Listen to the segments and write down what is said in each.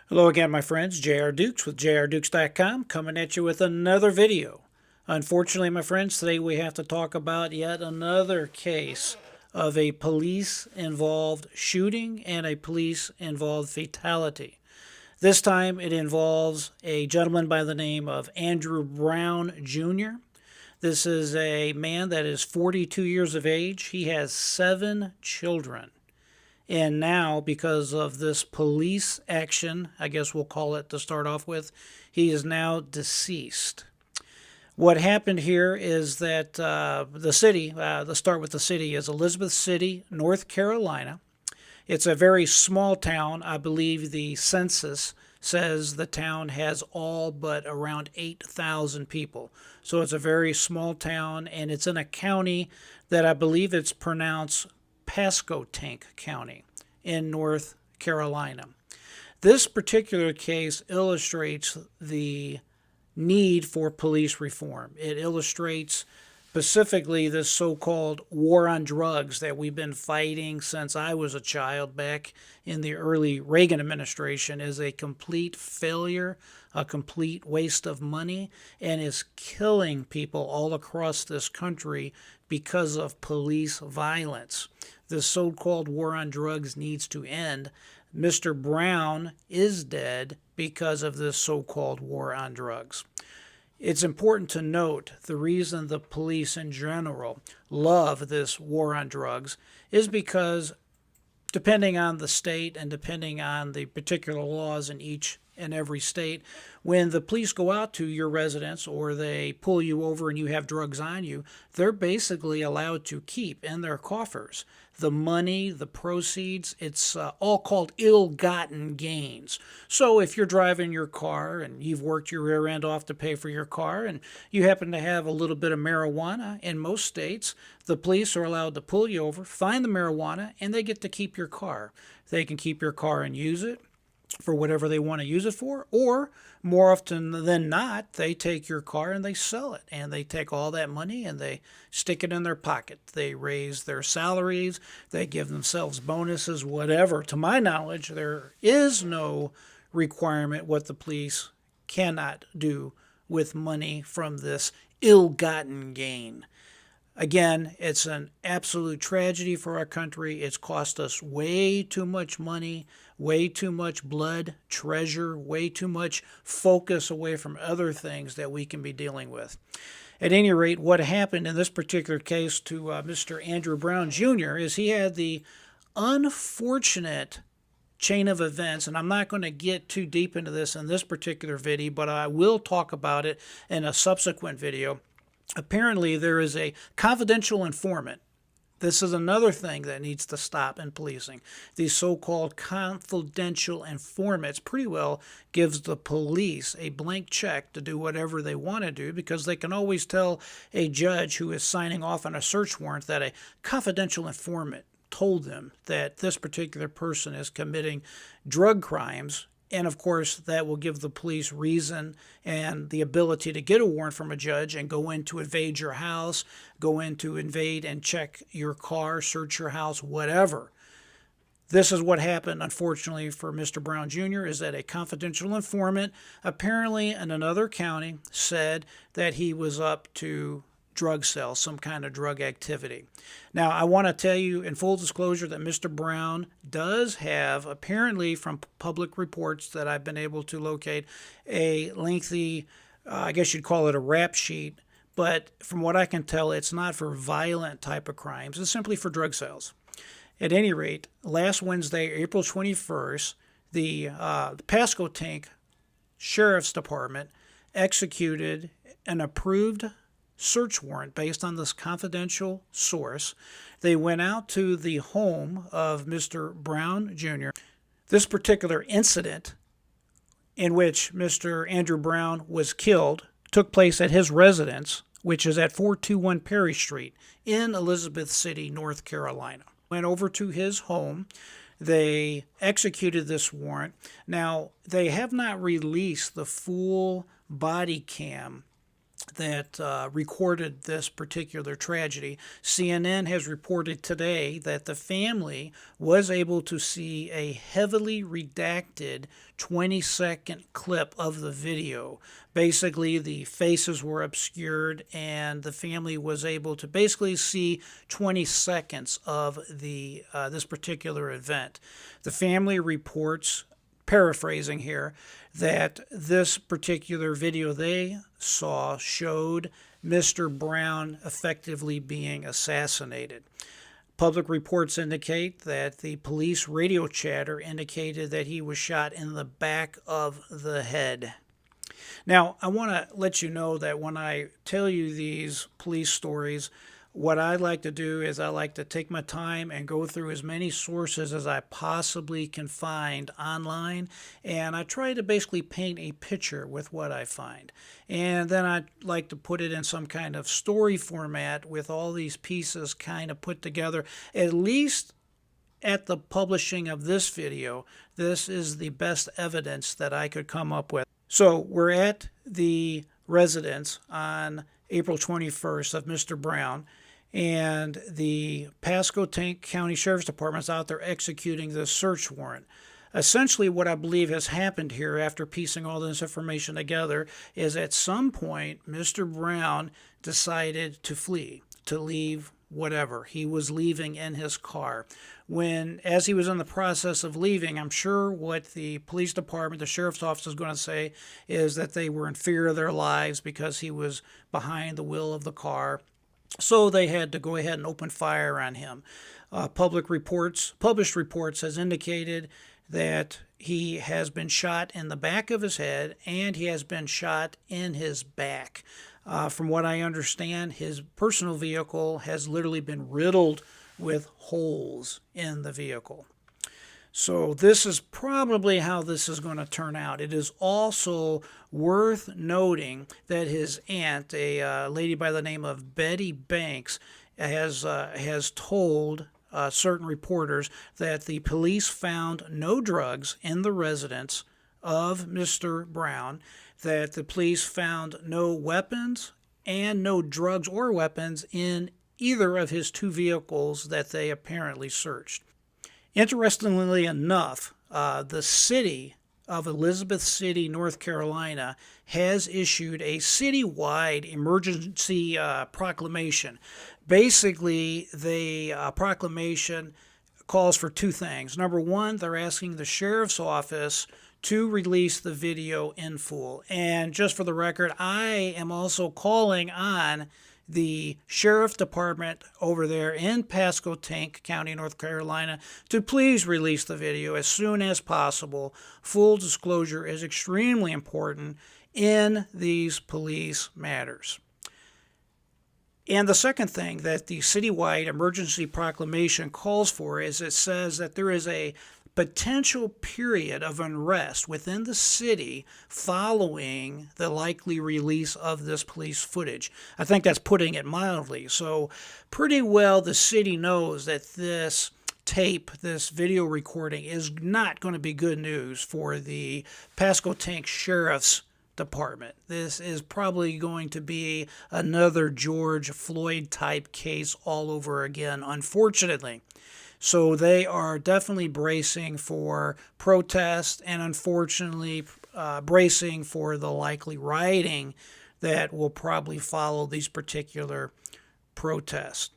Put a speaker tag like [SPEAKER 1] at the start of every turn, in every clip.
[SPEAKER 1] Hello again, my friends. JRDukes with JRDukes.com coming at you with another video. Unfortunately, my friends, today we have to talk about yet another case of a police-involved shooting and a police-involved fatality. This time it involves a gentleman by the name of Andrew Brown Jr. This is a man that is 42 years of age. He has 7 children. And now, because of this police action, I guess we'll call it to start off with, he is now deceased. What happened here is that the city, let's start with the city, is Elizabeth City, North Carolina. It's a very small town. I believe the census says the town has all but around 8,000 people. So it's a very small town, and it's in a county that I believe it's pronounced Pasquotank County in North Carolina. This particular case illustrates the need for police reform. It illustrates specifically this so-called war on drugs that we've been fighting since I was a child back in the early Reagan administration is a complete failure, a complete waste of money, and is killing people all across this country because of police violence. This so-called war on drugs needs to end. Mr. Brown is dead because of this so-called war on drugs. It's important to note the reason the police in general love this war on drugs is because, depending on the state and depending on the particular laws in each and every state, when the police go out to your residence or they pull you over and you have drugs on you, they're basically allowed to keep in their coffers the money, the proceeds. It's all called ill-gotten gains. So if you're driving your car and you've worked your rear end off to pay for your car and you happen to have a little bit of marijuana, in most states, the police are allowed to pull you over, find the marijuana, and they get to keep your car. They can keep your car and use it for whatever they want to use it for, or more often than not, they take your car and they sell it, and they take all that money and they stick it in their pocket. They raise their salaries, they give themselves bonuses, whatever. To my knowledge, there is no requirement what the police cannot do with money from this ill-gotten gain. Again, it's an absolute tragedy for our country. It's cost us way too much money, way too much blood, treasure, way too much focus away from other things that we can be dealing with. At any rate, what happened in this particular case to Mr. Andrew Brown Jr. is he had the unfortunate chain of events, and I'm not going to get too deep into this in this particular video, but I will talk about it in a subsequent video. Apparently, there is a confidential informant. This is another thing that needs to stop in policing. These so-called confidential informants pretty well gives the police a blank check to do whatever they want to do, because they can always tell a judge who is signing off on a search warrant that a confidential informant told them that this particular person is committing drug crimes. And of course, that will give the police reason and the ability to get a warrant from a judge and go in to invade your house, go in to invade and check your car, search your house, whatever. This is what happened, unfortunately, for Mr. Brown Jr., is that a confidential informant, apparently in another county, said that he was up to drug sales, some kind of drug activity. Now, I want to tell you in full disclosure that Mr. Brown does have, apparently from public reports that I've been able to locate, a lengthy, I guess you'd call it a rap sheet, but from what I can tell, it's not for violent type of crimes. It's simply for drug sales. At any rate, last Wednesday, April 21st, the Pasquotank Sheriff's Department executed an approved search warrant based on this confidential source. They went out to the home of Mr. Brown Jr. This particular incident in which Mr. Andrew Brown was killed took place at his residence, which is at 421 Perry Street in Elizabeth City, North Carolina. Went over to his home. They executed this warrant. Now, they have not released the full body cam that recorded this particular tragedy. CNN has reported today that the family was able to see a heavily redacted 20-second clip of the video. Basically, the faces were obscured, and the family was able to basically see 20 seconds of the this particular event. The family reports, paraphrasing here, that this particular video they saw showed Mr. Brown effectively being assassinated. Public reports indicate that the police radio chatter indicated that he was shot in the back of the head. Now, I want to let you know that when I tell you these police stories, what I like to do is I like to take my time and go through as many sources as I possibly can find online, and I try to basically paint a picture with what I find. And then I like to put it in some kind of story format with all these pieces kind of put together. At least at the publishing of this video, this is the best evidence that I could come up with. So we're at the residence on April 21st of Mr. Brown, and the Pasquotank County Sheriff's Department is out there executing this search warrant. Essentially, what I believe has happened here after piecing all this information together is at some point, Mr. Brown decided to flee, to leave whatever he was leaving in his car. As he was in the process of leaving, I'm sure what the police department, the sheriff's office is going to say is that they were in fear of their lives because he was behind the wheel of the car. So they had to go ahead and open fire on him. Published reports has indicated that he has been shot in the back of his head and he has been shot in his back. From what I understand, his personal vehicle has literally been riddled with holes in the vehicle. So this is probably how this is going to turn out. It is also worth noting that his aunt, a lady by the name of Betty Banks, has told certain reporters that the police found no drugs in the residence of Mr. Brown, that the police found no weapons and no drugs or weapons in either of his two vehicles that they apparently searched. Interestingly enough, the city of Elizabeth City, North Carolina, has issued a citywide emergency proclamation. Basically, the proclamation calls for two things. Number one, they're asking the sheriff's office to release the video in full. And just for the record, I am also calling on the sheriff department over there in Pasquotank County, North Carolina, to please release the video as soon as possible. Full disclosure is extremely important in these police matters. And the second thing that the citywide emergency proclamation calls for is it says that there is a potential period of unrest within the city following the likely release of this police footage. I think that's putting it mildly. So pretty well the city knows that this tape, this video recording, is not going to be good news for the Pasquotank Sheriff's Department. This is probably going to be another George Floyd type case all over again, unfortunately. So they are definitely bracing for protest and unfortunately bracing for the likely rioting that will probably follow these particular protests.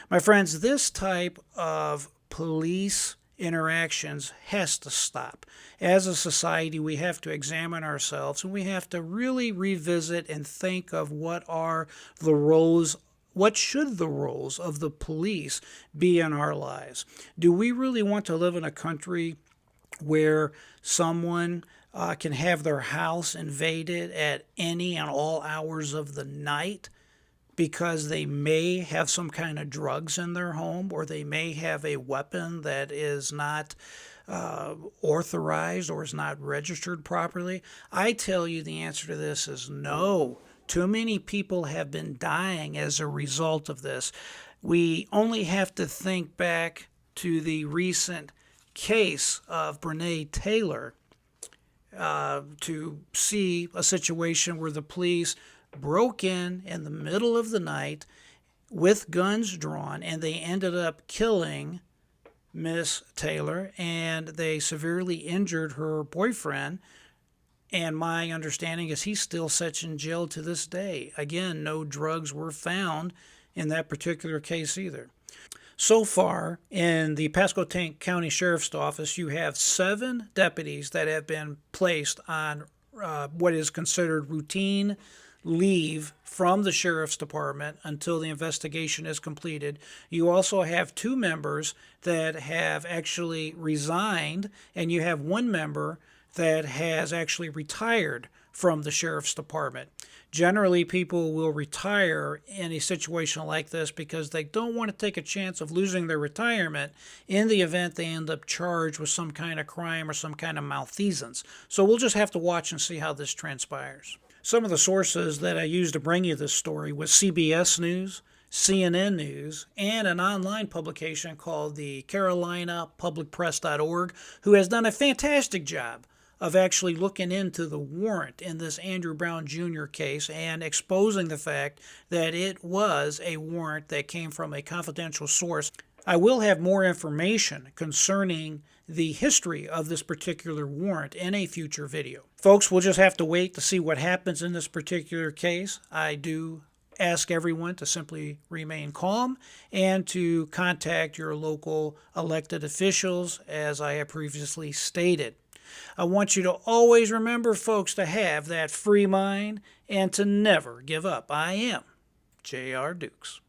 [SPEAKER 1] My friends, this type of police interactions has to stop. As a society, we have to examine ourselves and we have to really revisit and think of what should the roles of the police be in our lives? Do we really want to live in a country where someone can have their house invaded at any and all hours of the night because they may have some kind of drugs in their home or they may have a weapon that is not authorized or is not registered properly? I tell you the answer to this is no. Too many people have been dying as a result of this. We only have to think back to the recent case of Breonna Taylor to see a situation where the police broke in the middle of the night with guns drawn, and they ended up killing Miss Taylor, and they severely injured her boyfriend. And my understanding is he still sits in jail to this day. Again, no drugs were found in that particular case either. So far, in the Pasquotank County Sheriff's Office, you have 7 deputies that have been placed on what is considered routine leave from the Sheriff's Department until the investigation is completed. You also have 2 members that have actually resigned, and you have 1 member that has actually retired from the Sheriff's Department. Generally, people will retire in a situation like this because they don't want to take a chance of losing their retirement in the event they end up charged with some kind of crime or some kind of malfeasance. So we'll just have to watch and see how this transpires. Some of the sources that I used to bring you this story was CBS News, CNN News, and an online publication called the CarolinaPublicPress.org, who has done a fantastic job of actually looking into the warrant in this Andrew Brown Jr. case and exposing the fact that it was a warrant that came from a confidential source. I will have more information concerning the history of this particular warrant in a future video. Folks, we'll just have to wait to see what happens in this particular case. I do ask everyone to simply remain calm and to contact your local elected officials, as I have previously stated. I want you to always remember, folks, to have that free mind and to never give up. I am J.R. Dukes.